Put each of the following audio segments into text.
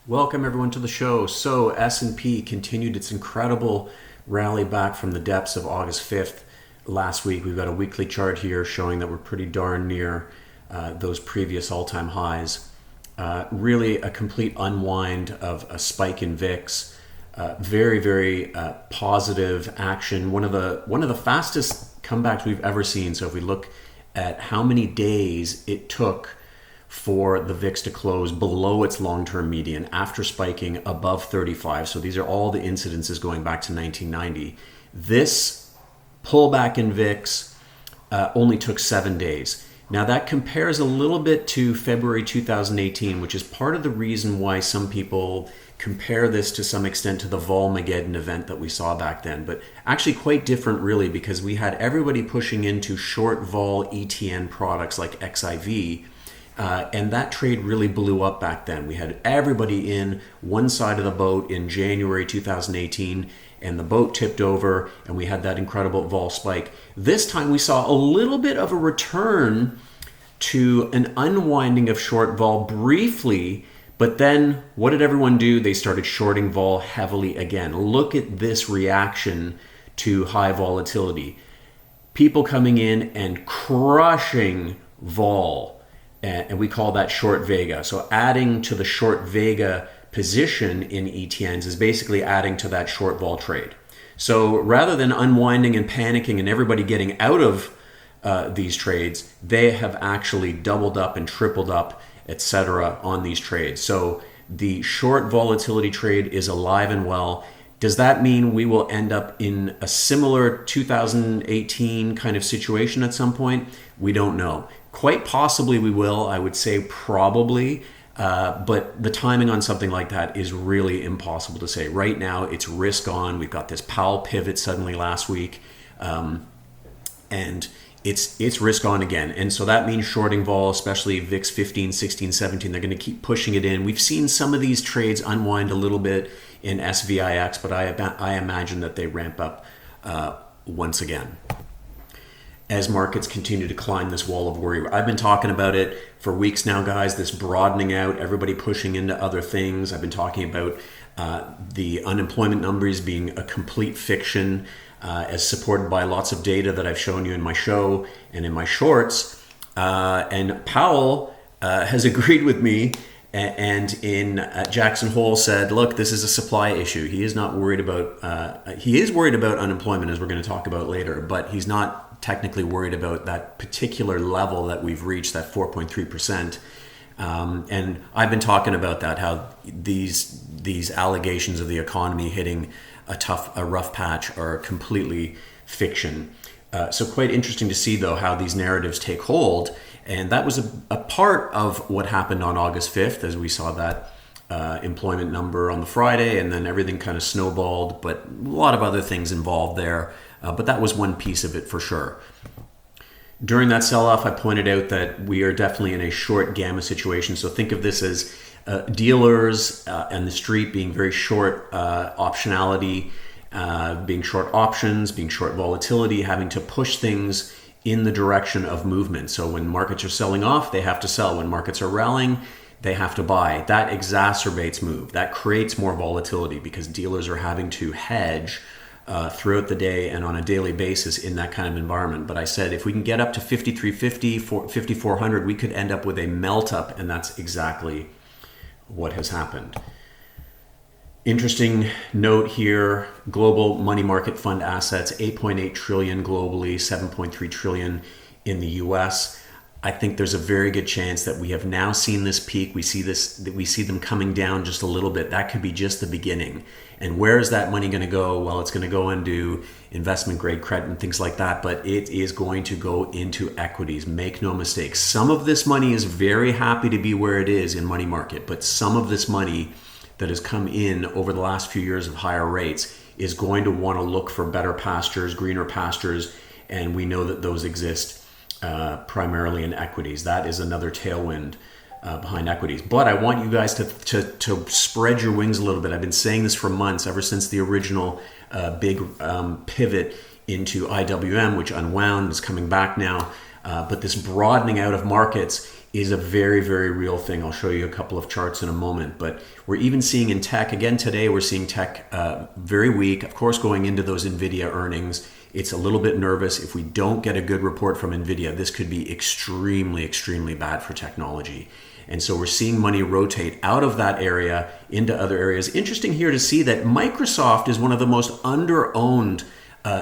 Welcome everyone to the show. So S&P continued its incredible rally back from the depths of August 5th last week. We've got a weekly chart here showing that we're pretty darn near those previous all-time highs. Really a complete unwind of a spike in VIX. Very positive action. One of the fastest comebacks we've ever seen. So if we look at how many days it took for the VIX to close below its long-term median after spiking above 35. So these are all the incidences going back to 1990. This pullback in VIX only took 7 days. Now that compares a little bit to February 2018, which is part of the reason why some people compare this to some extent to the Volmageddon event that we saw back then, but actually quite different really, because we had everybody pushing into short vol ETN products like XIV. And that trade really blew up back then. We had everybody in one side of the boat in January 2018, and the boat tipped over, and we had that incredible vol spike. This time we saw a little bit of a return to an unwinding of short vol briefly, but then what did everyone do? They started shorting vol heavily again. Look at this reaction to high volatility. People coming in and crushing vol. And we call that short vega. So adding to the short vega position in ETNs is basically adding to that short vol trade. So rather than unwinding and panicking and everybody getting out of these trades, they have actually doubled up and tripled up, etc. on these trades. So the short volatility trade is alive and well. Does that mean we will end up in a similar 2018 kind of situation at some point? We don't know. Quite possibly we will. I would say probably, but the timing on something like that is really impossible to say. Right now, it's risk on. We've got this Powell pivot suddenly last week, and it's risk on again. And so that means shorting vol, especially VIX 15, 16, 17. They're going to keep pushing it in. We've seen some of these trades unwind a little bit in SVIX, but I imagine that they ramp up once again as markets continue to climb this wall of worry. I've been talking about it for weeks now, guys, this broadening out, everybody pushing into other things. I've been talking about the unemployment numbers being a complete fiction, as supported by lots of data that I've shown you in my show and in my shorts. And Powell has agreed with me, and in Jackson Hole said, look, this is a supply issue. He is not worried about, he is worried about unemployment, as we're going to talk about later, but he's not technically worried about that particular level that we've reached, that 4.3%. And I've been talking about that, how these allegations of the economy hitting a rough patch are completely fiction. So quite interesting to see, though, how these narratives take hold. And that was a part of what happened on August 5th, as we saw that employment number on the Friday, and then everything kind of snowballed, but a lot of other things involved there. But that was one piece of it for sure. During that sell-off, I pointed out that we are definitely in a short gamma situation. So think of this as dealers and the street being very short optionality, being short options, being short volatility, having to push things in the direction of movement. So when markets are selling off, they have to sell. When markets are rallying, they have to buy. That exacerbates move. That creates more volatility because dealers are having to hedge throughout the day and on a daily basis in that kind of environment. But I said if we can get up to 5350, 5400, we could end up with a melt up, and that's exactly what has happened. Interesting note here, global money market fund assets, 8.8 trillion globally, 7.3 trillion in the US. I think there's a very good chance that we have now seen this peak. We see them coming down just a little bit. That could be just the beginning. And where is that money going to go? Well, it's going to go into investment grade credit and things like that, but it is going to go into equities. Make no mistake. Some of this money is very happy to be where it is in money market, but some of this money that has come in over the last few years of higher rates is going to want to look for better pastures, greener pastures, and we know that those exist primarily in equities. That is another tailwind behind equities. But I want you guys to spread your wings a little bit. I've been saying this for months, ever since the original big pivot into IWM, which unwound, is coming back now. But this broadening out of markets is a very, very real thing. I'll show you a couple of charts in a moment, but we're even seeing in tech, again today, we're seeing tech very weak. Of course, going into those NVIDIA earnings, it's a little bit nervous. If we don't get a good report from NVIDIA, this could be extremely, extremely bad for technology. And so we're seeing money rotate out of that area into other areas. Interesting here to see that Microsoft is one of the most under-owned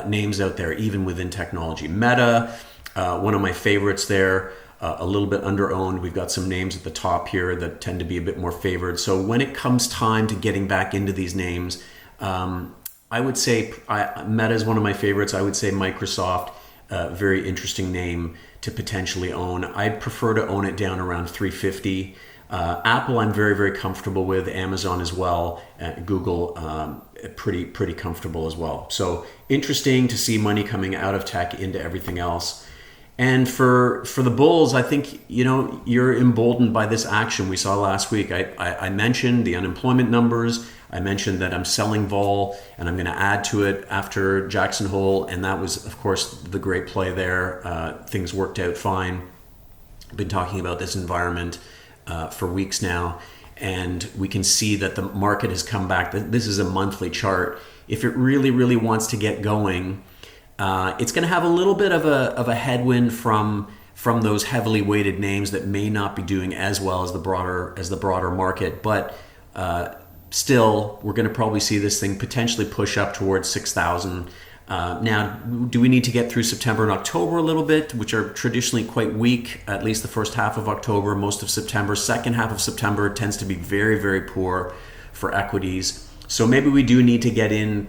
names out there, even within technology. Meta, one of my favorites there, a little bit under-owned. We've got some names at the top here that tend to be a bit more favored. So when it comes time to getting back into these names, I would say Meta is one of my favorites. I would say Microsoft, very interesting name to potentially own. I'd prefer to own it down around 350. Apple, I'm very, very comfortable with. Amazon as well. Google, pretty comfortable as well. So interesting to see money coming out of tech into everything else. And for the bulls, I think, you're emboldened by this action we saw last week. I mentioned the unemployment numbers. I mentioned that I'm selling vol and I'm going to add to it after Jackson Hole. And that was, of course, the great play there. Things worked out fine. I've been talking about this environment for weeks now. And we can see that the market has come back. This is a monthly chart. If it really, really wants to get going, it's going to have a little bit of a headwind from those heavily weighted names that may not be doing as well as the broader market. But still, we're going to probably see this thing potentially push up towards 6,000. Now, do we need to get through September and October a little bit, which are traditionally quite weak, at least the first half of October, most of September. Second half of September tends to be very, very poor for equities. So maybe we do need to get in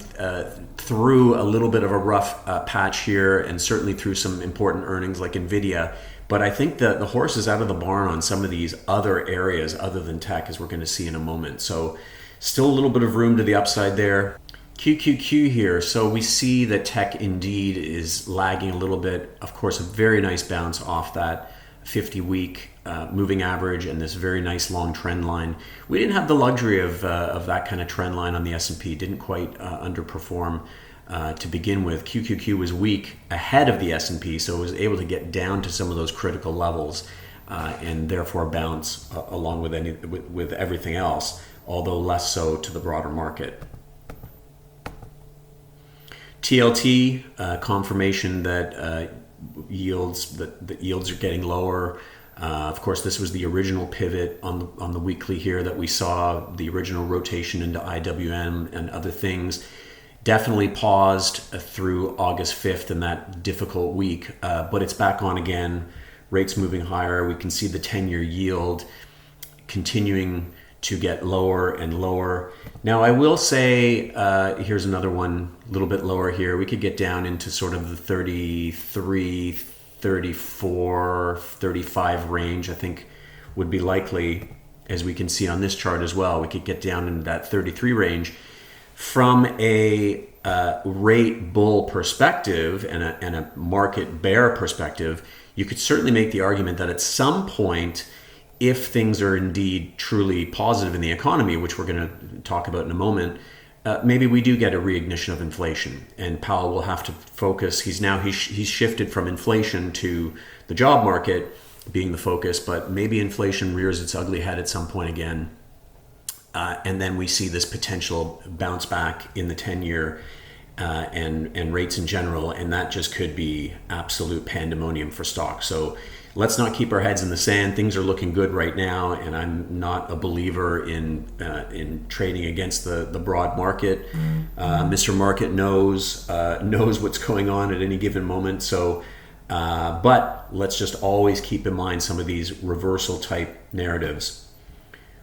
through a little bit of a rough patch here, and certainly through some important earnings like NVIDIA. But I think that the horse is out of the barn on some of these other areas other than tech, as we're going to see in a moment. So still a little bit of room to the upside there. QQQ here. So we see that tech indeed is lagging a little bit. Of course, a very nice bounce off that 50-week moving average and this very nice long trend line. We didn't have the luxury of that kind of trend line on the S&P. Didn't quite underperform to begin with. QQQ was weak ahead of the S&P, so it was able to get down to some of those critical levels and therefore bounce along with everything else, although less so to the broader market. TLT, confirmation that yields are getting lower. Of course, this was the original pivot on the weekly here that we saw, the original rotation into IWM and other things. Definitely paused through August 5th in that difficult week, but it's back on again. Rates moving higher. We can see the 10-year yield continuing to get lower and lower. Now, I will say, here's another one a little bit lower here. We could get down into sort of the 33, 34, 35 range, I think would be likely, as we can see on this chart as well. We could get down into that 33 range. From a rate bull perspective and a market bear perspective, you could certainly make the argument that at some point, if things are indeed truly positive in the economy, which we're going to talk about in a moment, maybe we do get a reignition of inflation, and Powell will have to focus. He's shifted from inflation to the job market being the focus, but maybe inflation rears its ugly head at some point again, and then we see this potential bounce back in the 10-year and rates in general, and that just could be absolute pandemonium for stocks. So let's not keep our heads in the sand. Things are looking good right now, and I'm not a believer in trading against the broad market. Mr. Market knows what's going on at any given moment. So, but let's just always keep in mind some of these reversal type narratives.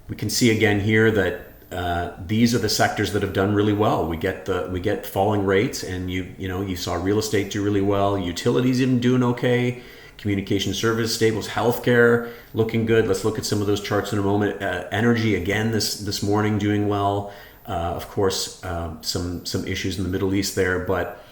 We can see again here that these are the sectors that have done really well. We get falling rates, and you saw real estate do really well. Utilities even doing okay. Communication service, stables, healthcare looking good. Let's look at some of those charts in a moment. Energy again this morning doing well. Of course, some issues in the Middle East there, but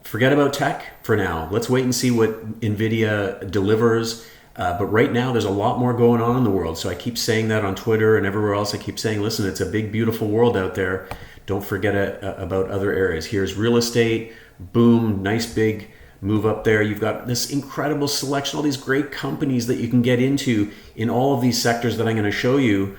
forget about tech for now. Let's wait and see what NVIDIA delivers. But right now, there's a lot more going on in the world. So I keep saying that on Twitter and everywhere else. I keep saying, listen, it's a big, beautiful world out there. Don't forget about other areas. Here's real estate. Boom, nice big move up there. You've got this incredible selection, all these great companies that you can get into in all of these sectors that I'm going to show you.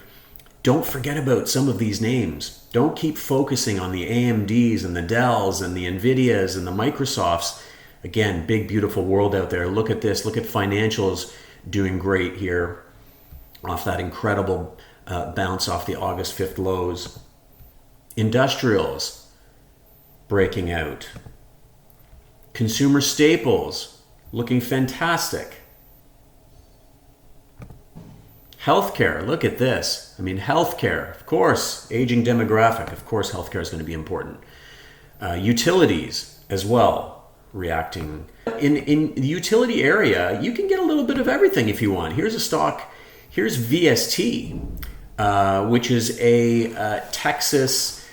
Don't forget about some of these names. Don't keep focusing on the AMDs and the Dells and the NVIDIAs and the Microsofts. Again, big, beautiful world out there. Look at this. Look at financials doing great here off that incredible bounce off the August 5th lows. Industrials breaking out. Consumer staples looking fantastic. Healthcare, look at this. I mean, healthcare, of course, aging demographic, of course, healthcare is going to be important. Utilities as well, reacting. In the utility area, you can get a little bit of everything if you want. Here's a stock, here's VST, which is a Texas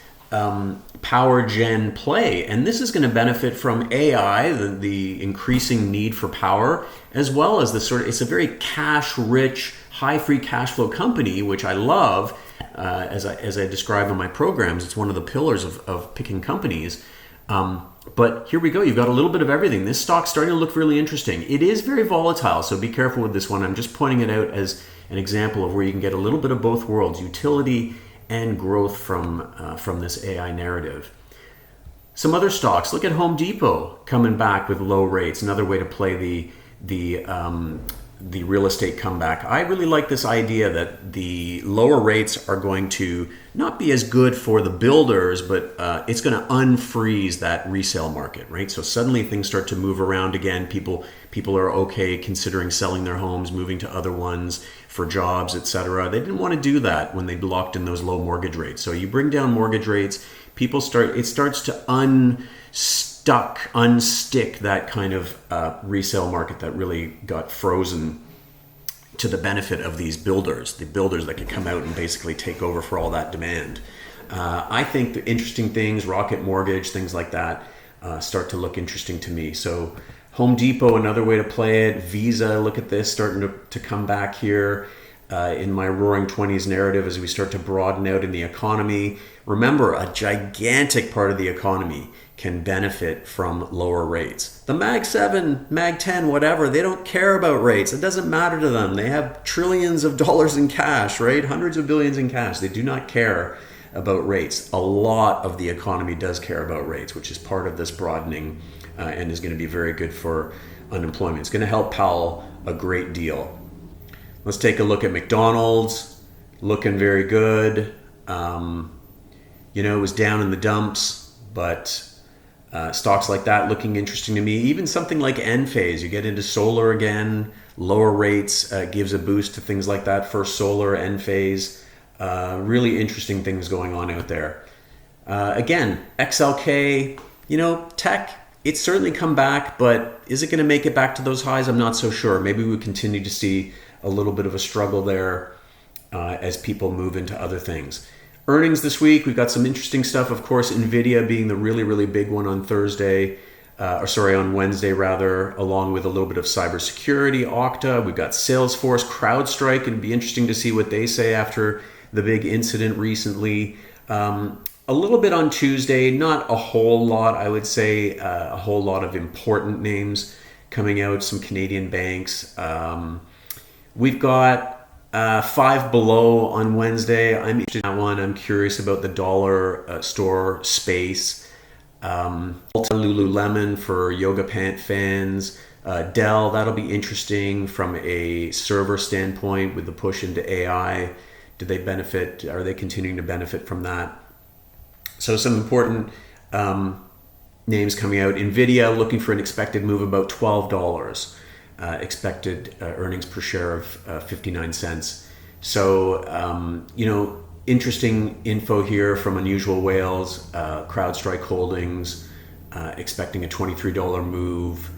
power gen play. And this is going to benefit from AI, the increasing need for power, as well as it's a very cash-rich, high free cash flow company, which I love, as I describe in my programs. It's one of the pillars of picking companies. But here we go. You've got a little bit of everything. This stock's starting to look really interesting. It is very volatile, so be careful with this one. I'm just pointing it out as an example of where you can get a little bit of both worlds, utility and growth from this AI narrative. Some other stocks. Look at Home Depot coming back with low rates. Another way to play the real estate comeback. I really like this idea that the lower rates are going to not be as good for the builders, but it's going to unfreeze that resale market, right? So suddenly things start to move around again. People are okay considering selling their homes, moving to other ones for jobs, etc. They didn't want to do that when they locked in those low mortgage rates. So you bring down mortgage rates, it starts to unstick that kind of resale market that really got frozen to the benefit of these builders, the builders that could come out and basically take over for all that demand. I think the interesting things, Rocket Mortgage, things like that, start to look interesting to me. So Home Depot, another way to play it. Visa, look at this, starting to come back here. In my Roaring 20s narrative as we start to broaden out in the economy. Remember, a gigantic part of the economy can benefit from lower rates. The Mag 7, Mag 10, whatever, they don't care about rates. It doesn't matter to them. They have trillions of dollars in cash, right? Hundreds of billions in cash. They do not care about rates. A lot of the economy does care about rates, which is part of this broadening and is going to be very good for unemployment. It's going to help Powell a great deal. Let's take a look at McDonald's, looking very good. It was down in the dumps, but stocks like that looking interesting to me. Even something like Enphase, you get into solar again, lower rates gives a boost to things like that. First Solar, Enphase, really interesting things going on out there. Again, XLK, tech, it's certainly come back, but is it going to make it back to those highs? I'm not so sure. Maybe we continue to see a little bit of a struggle there as people move into other things. Earnings this week, we've got some interesting stuff. Of course, NVIDIA being the really, really big one on on Wednesday rather, along with a little bit of cybersecurity, Okta. We've got Salesforce, CrowdStrike. It'd be interesting to see what they say after the big incident recently. A little bit on Tuesday, not a whole lot, I would say, a whole lot of important names coming out, some Canadian banks. We've got Five Below on Wednesday. I'm interested in that one. I'm curious about the dollar store space. Lululemon for yoga pant fans. Dell, that'll be interesting from a server standpoint with the push into AI. Do they benefit? Are they continuing to benefit from that? So some important names coming out. NVIDIA looking for an expected move about $12. Expected earnings per share of 59 cents. So, interesting info here from Unusual Whales, CrowdStrike Holdings, expecting a $23 move,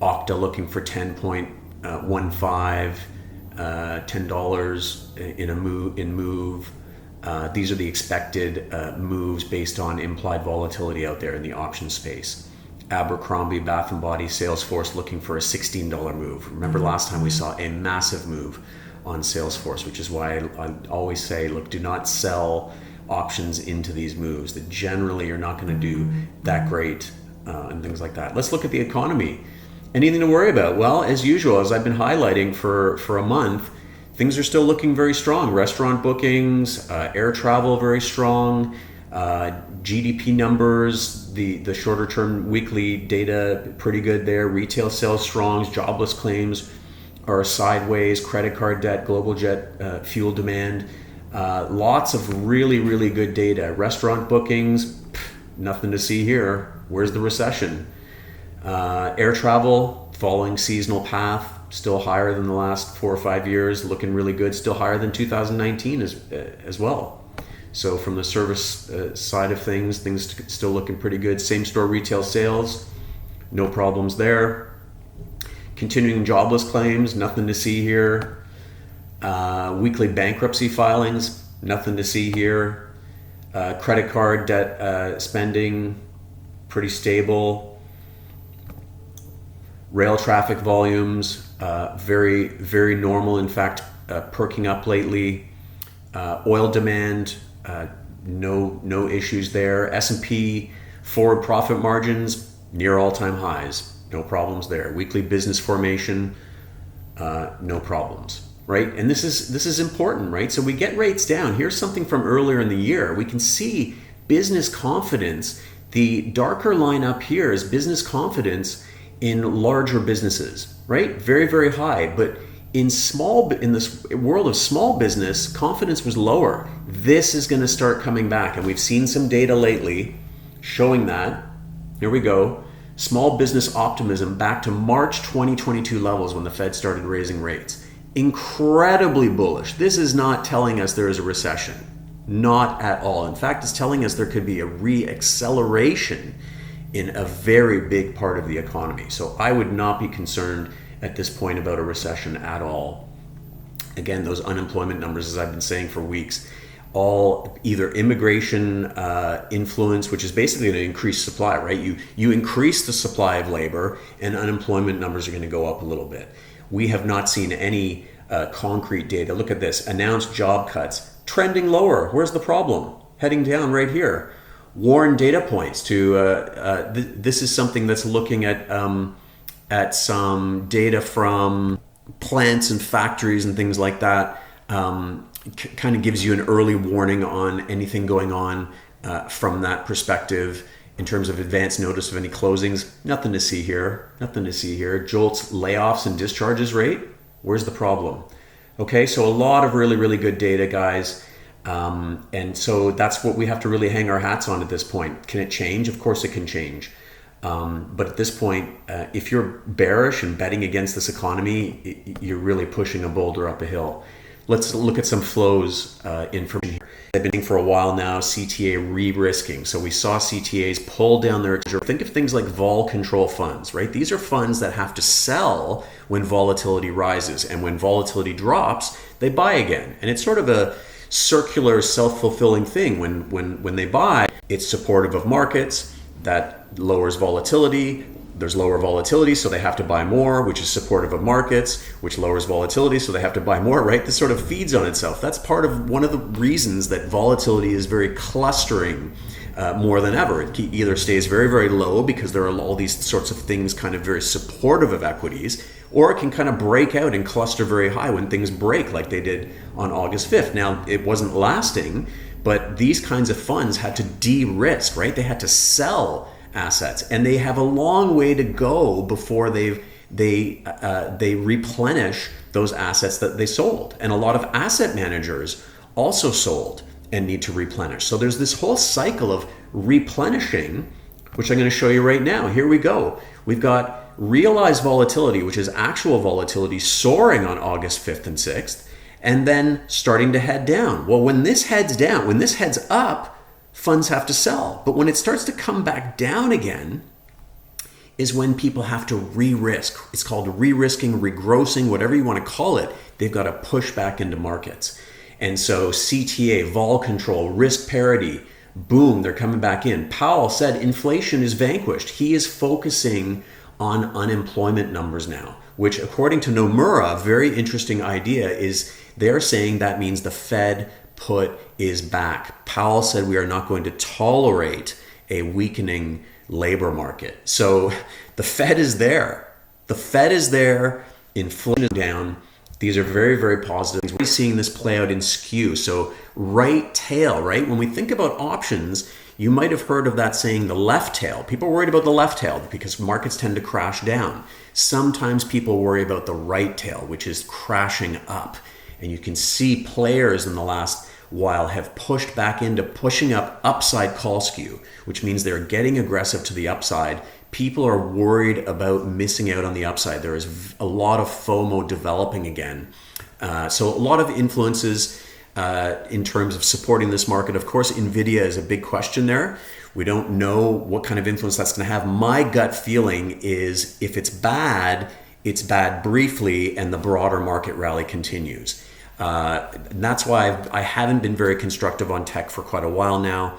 Okta looking for 10.15, $10 in move. These are the expected moves based on implied volatility out there in the option space. Abercrombie, Bath & Body, Salesforce looking for a $16 move. Remember last time we saw a massive move on Salesforce, which is why I always say, look, do not sell options into these moves that generally are not going to do that great and things like that. Let's look at the economy. Anything to worry about? Well, as usual, as I've been highlighting for a month, things are still looking very strong. Restaurant bookings, air travel very strong, GDP numbers, the shorter term weekly data pretty good there. Retail sales strong, jobless claims are sideways, credit card debt, global jet fuel demand. Lots of really, really good data. Restaurant bookings, nothing to see here. Where's the recession? Air travel, following seasonal path, still higher than the last 4 or 5 years, looking really good, still higher than 2019 as well. So from the service side of things still looking pretty good. Same store retail sales, no problems there. Continuing jobless claims, nothing to see here. Weekly bankruptcy filings, nothing to see here. Credit card debt spending, pretty stable. Rail traffic volumes, very, very normal. In fact, perking up lately. Oil demand, no issues there. S&P forward profit margins, near all-time highs. No problems there. Weekly business formation, no problems, right? And this is important, right? So we get rates down. Here's something from earlier in the year. We can see business confidence. The darker line up here is business confidence in larger businesses, right? Very, very high. But in this world of small business, confidence was lower. This is going to start coming back, and we've seen some data lately showing that. Here we go. Small business optimism back to March 2022 levels when the Fed started raising rates. Incredibly bullish. This is not telling us there is a recession. Not at all. In fact, it's telling us there could be a re-acceleration in a very big part of the economy. So I would not be concerned at this point about a recession at all. Again, those unemployment numbers, as I've been saying for weeks, all either immigration influence, which is basically going to increase supply, right? You increase the supply of labor and unemployment numbers are going to go up a little bit. We have not seen any concrete data. Look at this, announced job cuts, trending lower. Where's the problem? Heading down right here. Warren data points to, this is something that's looking at some data from plants and factories and things like that. Kind of gives you an early warning on anything going on from that perspective in terms of advance notice of any closings. Nothing to see here. Nothing to see here. JOLTS layoffs and discharges rate. Where's the problem? Okay, so a lot of really, really good data, guys. And so that's what we have to really hang our hats on at this point. Can it change? Of course it can change. But at this point, if you're bearish and betting against this economy, you're really pushing a boulder up a hill. Let's look at some flows information here. I've been saying for a while now, CTA re-risking. So we saw CTAs pull down their exposure. Think of things like vol control funds, right? These are funds that have to sell when volatility rises. And when volatility drops, they buy again. And it's sort of a circular, self-fulfilling thing. When they buy, it's supportive of markets. That lowers volatility. There's lower volatility, so they have to buy more, which is supportive of markets, which lowers volatility, so they have to buy more, right? This sort of feeds on itself. That's part of one of the reasons that volatility is very clustering more than ever. It either stays very, very low because there are all these sorts of things kind of very supportive of equities, or it can kind of break out and cluster very high when things break like they did on August 5th. Now, it wasn't lasting, but these kinds of funds had to de-risk, right? They had to sell assets, and they have a long way to go before they replenish those assets that they sold. And a lot of asset managers also sold and need to replenish. So there's this whole cycle of replenishing, which I'm going to show you right now. Here we go. We've got realized volatility, which is actual volatility, soaring on August 5th and 6th, and then starting to head down. Well, when this heads down, when this heads up, funds have to sell. But when it starts to come back down again is when people have to re-risk. It's called re-risking, regrossing, whatever you want to call it. They've got to push back into markets. And so CTA, vol control, risk parity, boom, they're coming back in. Powell said inflation is vanquished. He is focusing on unemployment numbers now, which according to Nomura, a very interesting idea is they're saying that means the Fed put is back. Powell said we are not going to tolerate a weakening labor market. So the Fed is there. The Fed is there, inflation is down. These are very, very positive. We're seeing this play out in skew. So right tail, right? When we think about options, you might have heard of that saying, the left tail. People are worried about the left tail because markets tend to crash down. Sometimes people worry about the right tail, which is crashing up. And you can see players in the last while have pushed back into pushing up upside call skew, which means they're getting aggressive to the upside. People are worried about missing out on the upside. There is a lot of FOMO developing again. So a lot of influences in terms of supporting this market. Of course, NVIDIA is a big question there. We don't know what kind of influence that's going to have. My gut feeling is if it's bad briefly and the broader market rally continues. And that's why I haven't been very constructive on tech for quite a while now.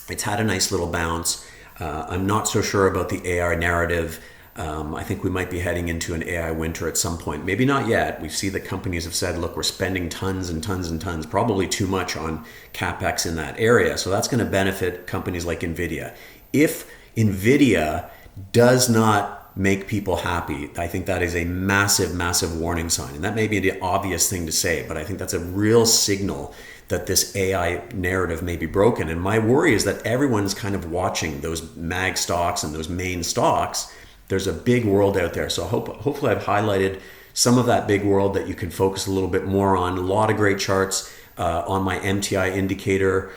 It's had a nice little bounce. I'm not so sure about the AI narrative. I think we might be heading into an AI winter at some point. Maybe not yet. We see that companies have said, look, we're spending tons and tons and tons, probably too much on CapEx in that area. So that's going to benefit companies like NVIDIA. If NVIDIA does not make people happy, I think that is a massive, massive warning sign. And that may be the obvious thing to say, but I think that's a real signal that this AI narrative may be broken. And my worry is that everyone's kind of watching those mag stocks and those main stocks. There's a big world out there. So hopefully I've highlighted some of that big world that you can focus a little bit more on. A lot of great charts on my MTI indicator,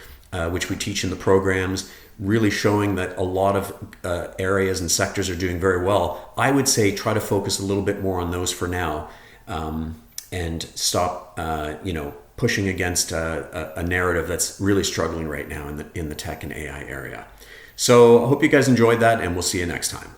which we teach in the programs, really showing that a lot of areas and sectors are doing very well. I would say try to focus a little bit more on those for now, and stop pushing against a narrative that's really struggling right now in the tech and AI area. So I hope you guys enjoyed that, and we'll see you next time.